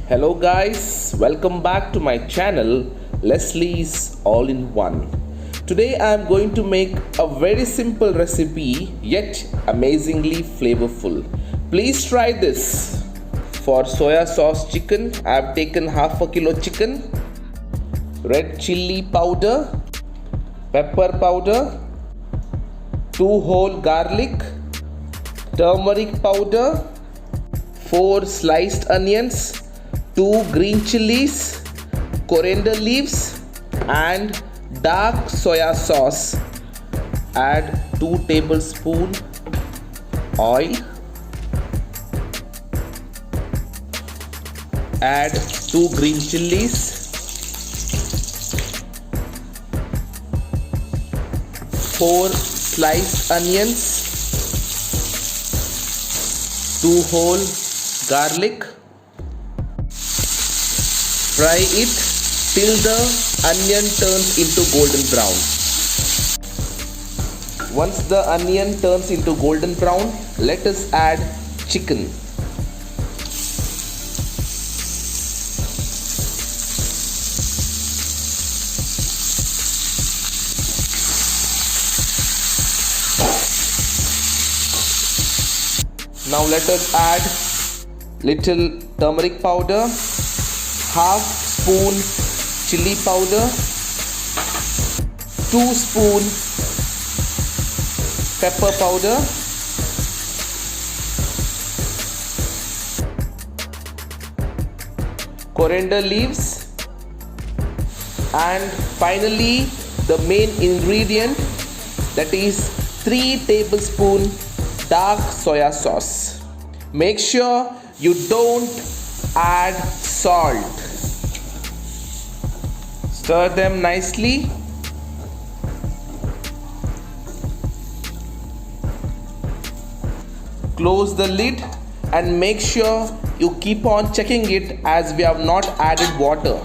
Hello guys, welcome back to my channel Leslie's All-in-One. Today I am going to make a very simple recipe yet amazingly flavorful. Please try this. For soya sauce chicken, I have taken half a kilo chicken, red chilli powder, pepper powder, 2 whole garlic, turmeric powder, 4 sliced onions, 2 green chillies, coriander leaves and dark soya sauce. Add 2 tablespoons oil. Add 2 green chillies, 4 sliced onions, 2 whole garlic. Fry it till the onion turns into golden brown. Once the onion turns into golden brown, let us add chicken. Now let us add little turmeric powder, half spoon chili powder, 2 spoon pepper powder, coriander leaves, and finally the main ingredient, that is 3 tablespoons dark soya sauce. Make sure you don't add salt. Stir them nicely. Close the lid and make sure you keep on checking it as we have not added water.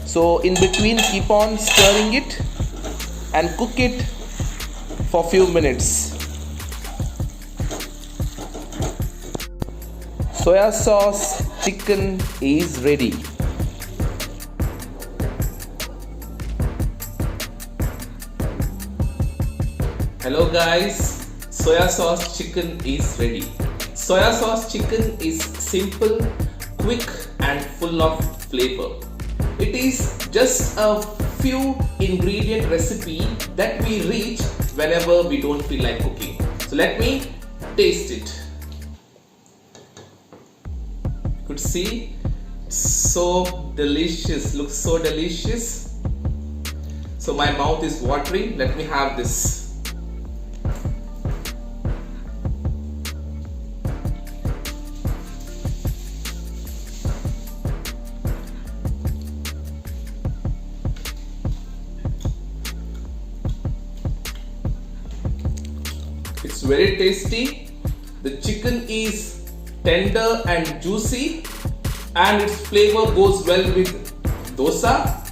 So in between keep on stirring it and cook it for few minutes. Soya sauce chicken is ready. Hello guys, soya sauce chicken is ready. Soya sauce chicken is simple, quick and full of flavor. It is just a few ingredient recipe that we reach whenever we don't feel like cooking. So let me taste it. Could see, so delicious, looks so delicious, so my mouth is watering. Let me have this. It's very tasty. The chicken is tender and juicy, and its flavor goes well with dosa,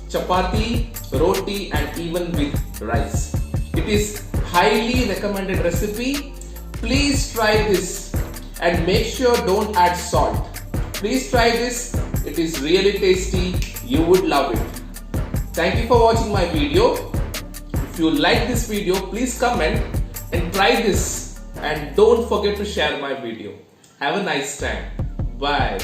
chapati, roti and even with rice. It is highly recommended recipe. Please try this and make sure don't add salt. Please try this. It is really tasty. You would love it. Thank you for watching my video. If you like this video, please comment and try this, and don't forget to share my video. Have a nice time. Bye.